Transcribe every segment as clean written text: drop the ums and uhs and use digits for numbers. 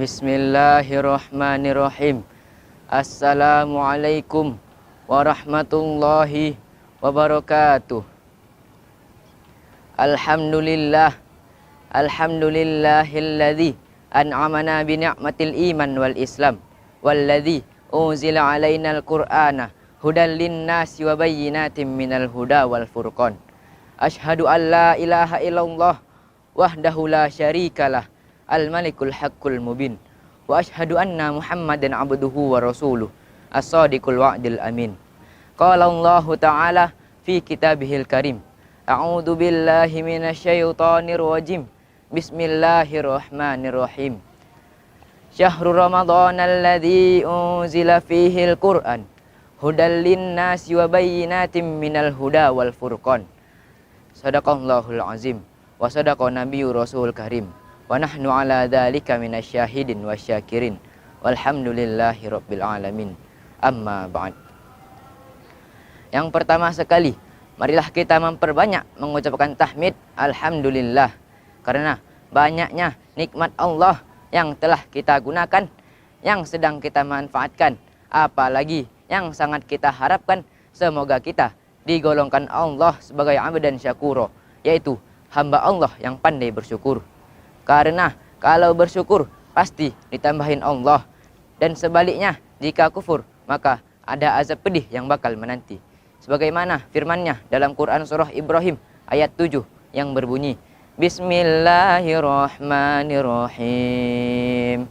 Bismillahirrahmanirrahim. Assalamualaikum warahmatullahi wabarakatuh. Alhamdulillahilladzi an'amana bi ni'matil iman wal islam walladzi unzila alainal qur'ana hudal linnasi wa bayyinatin minal huda wal furqan. Asyhadu an la ilaha illallah wahdahu la syarikalah al-malikul haqqul mubin wa asyhadu anna Muhammadan abduhu wa rasuluh as-sadiqul wa'dil amin. Qala Allahu ta'ala fi kitabihil karim, a'udzu billahi minasyaitonir rajim. Bismillahirrahmanirrahim. Syahrul ramadhanal ladzi unzila fihil qur'an hudal linnasi wa bayyinatin minal huda wal furqan. Shadaqallahul azim wa sadaqa nabiyyu rasul karim. Wa nahnu ala dzalika minasyahidin wasyakirin walhamdulillahi rabbil alamin. Amma ba'd. Yang pertama sekali, marilah kita memperbanyak mengucapkan tahmid alhamdulillah, karena banyaknya nikmat Allah yang telah kita gunakan, yang sedang kita manfaatkan, apalagi yang sangat kita harapkan semoga kita digolongkan Allah sebagai abdan syakuro, yaitu hamba Allah yang pandai bersyukur. Karena kalau bersyukur pasti ditambahin Allah, dan sebaliknya jika kufur maka ada azab pedih yang bakal menanti. Sebagaimana firman-Nya dalam Quran surah Ibrahim ayat 7 yang berbunyi, Bismillahirrahmanirrahim.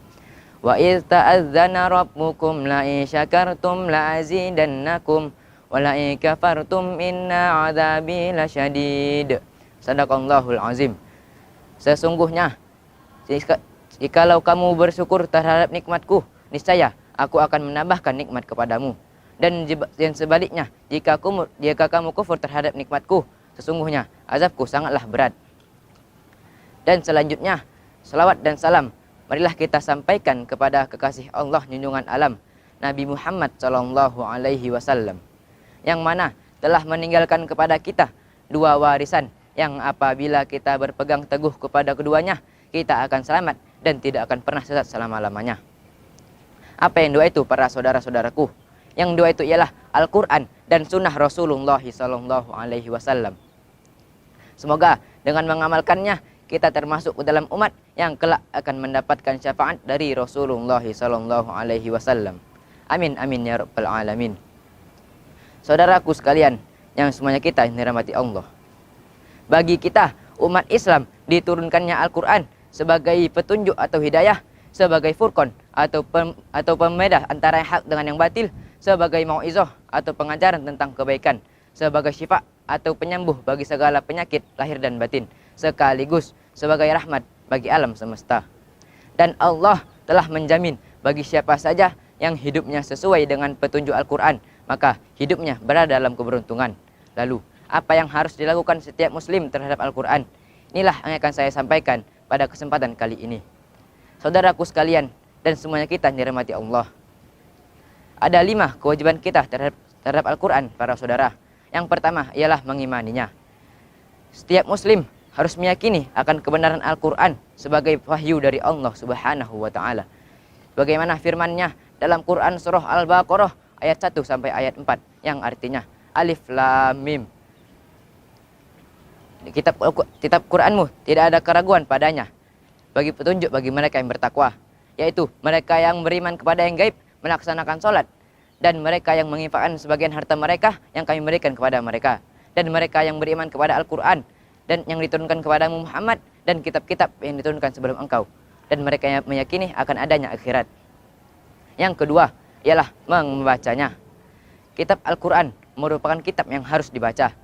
Wa idz ta'adzana rabbukum la in syakartum la azidannakum wa la in kafartum inna 'adzabi lasyadid. Shadaqallahul azim. Sesungguhnya jikalau kamu bersyukur terhadap nikmatku, niscaya aku akan menambahkan nikmat kepadamu. Dan sebaliknya, jika kamu kufur terhadap nikmatku, sesungguhnya azabku sangatlah berat. Dan selanjutnya, salawat dan salam marilah kita sampaikan kepada kekasih Allah junjungan alam, Nabi Muhammad SAW, yang mana telah meninggalkan kepada kita dua warisan yang apabila kita berpegang teguh kepada keduanya, kita akan selamat dan tidak akan pernah sesat selama-lamanya. Apa yang dua itu, para saudara-saudaraku? Yang dua itu ialah Al-Quran dan sunnah Rasulullah SAW. Semoga dengan mengamalkannya kita termasuk ke dalam umat yang kelak akan mendapatkan syafaat dari Rasulullah SAW. Amin amin ya rabbal alamin. Saudaraku sekalian yang semuanya kita dirahmati Allah, bagi kita umat Islam diturunkannya Al-Quran sebagai petunjuk atau hidayah, sebagai furqan atau pembeda antara yang hak dengan yang batil, sebagai mau'izah atau pengajaran tentang kebaikan, sebagai syifa atau penyembuh bagi segala penyakit lahir dan batin, sekaligus sebagai rahmat bagi alam semesta. Dan Allah telah menjamin bagi siapa saja yang hidupnya sesuai dengan petunjuk Al-Quran, maka hidupnya berada dalam keberuntungan. Lalu, apa yang harus dilakukan setiap muslim terhadap Al-Quran? Inilah yang akan saya sampaikan pada kesempatan kali ini. Saudaraku sekalian dan semuanya kita dirahmati Allah, ada 5 kewajiban kita terhadap Al-Quran, para saudara. Yang pertama ialah mengimaninya. Setiap muslim harus meyakini akan kebenaran Al-Quran sebagai wahyu dari Allah Subhanahu wa Ta'ala. Bagaimana firman-Nya dalam Quran surah Al-Baqarah ayat 1 sampai ayat 4 yang artinya Alif Lam Mim. Kitab Quranmu tidak ada keraguan padanya, bagi petunjuk bagi mereka yang bertakwa, yaitu mereka yang beriman kepada yang gaib, melaksanakan sholat, dan mereka yang menginfakkan sebagian harta mereka yang kami berikan kepada mereka, dan mereka yang beriman kepada Al-Quran dan yang diturunkan kepada Muhammad dan kitab-kitab yang diturunkan sebelum engkau, dan mereka yang meyakini akan adanya akhirat. Yang kedua ialah membacanya. Kitab Al-Quran merupakan kitab yang harus dibaca,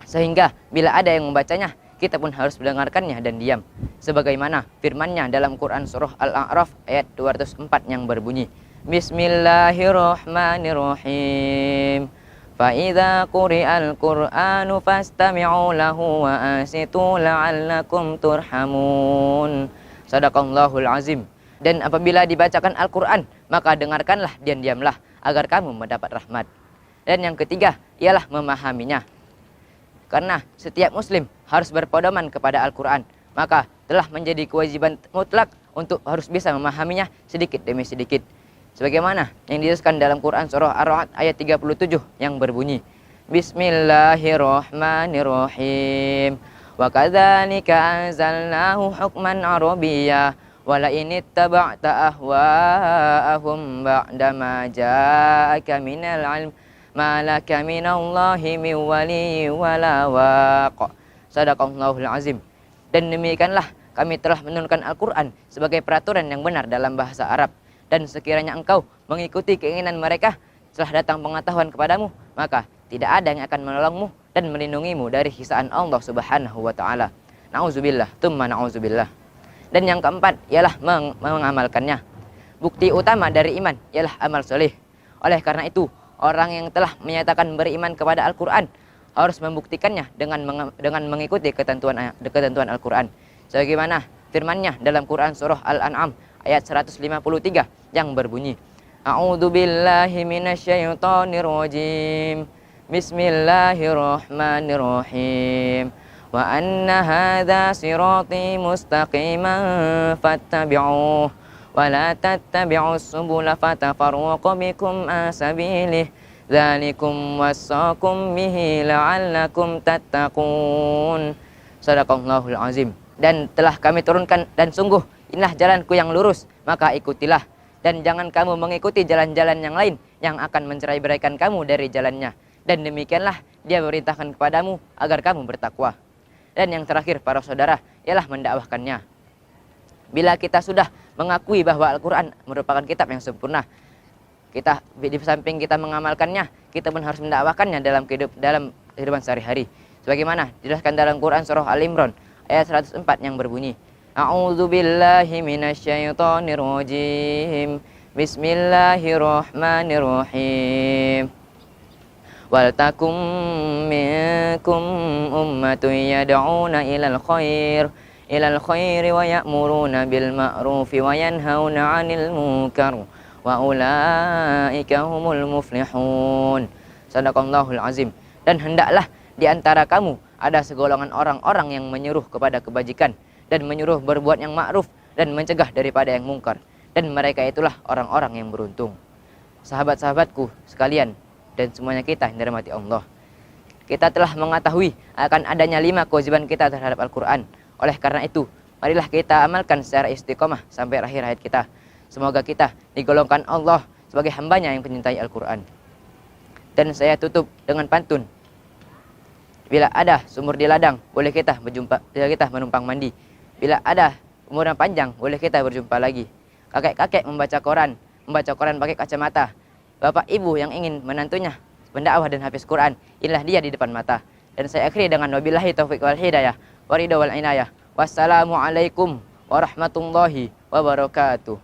sehingga bila ada yang membacanya, kita pun harus mendengarkannya dan diam. Sebagaimana firman-Nya dalam Quran surah Al-A'raf ayat 204 yang berbunyi, Bismillahirrahmanirrahim. Fa idza quri'al Qur'anu fastami'u lahu wa ansitu la'allakum turhamun. Shadaqallahul azim. Dan apabila dibacakan Al-Quran, maka dengarkanlah dan diamlah agar kamu mendapat rahmat. Dan yang ketiga ialah memahaminya. Karena setiap muslim harus berpedoman kepada Al-Quran, maka telah menjadi kewajiban mutlak untuk harus bisa memahaminya sedikit demi sedikit. Sebagaimana yang dijelaskan dalam Quran surah Ar-Ra'd ayat 37 yang berbunyi, Bismillahirrahmanirrahim. Wa kadzalika anzalnahu hukman arabiyya wa la in ittaba'ta ahwa'ahum ba'da ma ja'aka minal 'ilm ma laka minallahi min waliyyin wala waq. Shadaqallahul azim. Dan demikianlah kami telah menurunkan Al-Quran sebagai peraturan yang benar dalam bahasa Arab. Dan sekiranya engkau mengikuti keinginan mereka setelah datang pengetahuan kepadamu, maka tidak ada yang akan menolongmu dan melindungimu dari hisaan Allah Subhanahu wa taala. Nauzubillah, tsumma nauzubillah. Dan yang keempat ialah mengamalkannya. Bukti utama dari iman ialah amal soleh. Oleh karena itu, orang yang telah menyatakan beriman kepada Al-Quran harus membuktikannya dengan mengikuti ketentuan Al-Quran. Sebagaimana firman-Nya dalam Quran surah Al-An'am ayat 153 yang berbunyi, A'udzu billahi minasyaitonir rajim. Bismillahirrahmanirrahim. Wa anna hadza sirati mustaqiman fattabi'uh wa la tattabi'us subula fatafarraqa bikum an sabilihi. Dzalikum wassakum bihi la'allakum tattaqun. Shadaqallahul azim. Dan telah kami turunkan, dan sungguh inilah jalanku yang lurus, maka ikutilah. Dan jangan kamu mengikuti jalan-jalan yang lain yang akan mencerai-beraikan kamu dari jalannya. Dan demikianlah dia memerintahkan kepadamu agar kamu bertakwa. Dan yang terakhir para saudara ialah mendakwahkannya. Bila kita sudah mengakui bahwa Al-Quran merupakan kitab yang sempurna, kita di samping kita mengamalkannya, kita pun harus mendakwahkannya dalam kehidupan sehari-hari. Sebagaimana dijelaskan dalam Quran surah Al-Imran ayat 104 yang berbunyi, A'udzu billahi minasyaitonir rajim. Bismillahirrahmanirrahim. Wal takum minkum ummatun yad'una ilal khairi wa ya'muruna bil ma'rufi wa yanhauna 'anil munkar wa ulaika humul muflihun. Shadaqallahul azim. Dan hendaklah di antara kamu ada segolongan orang-orang yang menyuruh kepada kebajikan dan menyuruh berbuat yang ma'ruf dan mencegah daripada yang mungkar, dan mereka itulah orang-orang yang beruntung. Sahabat-sahabatku sekalian dan semuanya kita yang dirahmati Allah, kita telah mengetahui akan adanya 5 kewajiban kita terhadap Al-Quran. Oleh karena itu, marilah kita amalkan secara istiqomah sampai akhir hayat kita. Semoga kita digolongkan Allah sebagai hambanya yang mencintai Al-Quran. Dan saya tutup dengan pantun. Bila ada sumur di ladang, boleh kita menumpang mandi. Bila ada umur yang panjang, boleh kita berjumpa lagi. Kakek-kakek membaca Quran pakai kacamata. Bapak ibu yang ingin menantunya mendakwah dan hafiz Quran, inilah dia di depan mata. Dan saya akhiri dengan wabillahi taufiq wal hidayah, waridha wal inayah. Wassalamualaikum warahmatullahi wabarakatuh.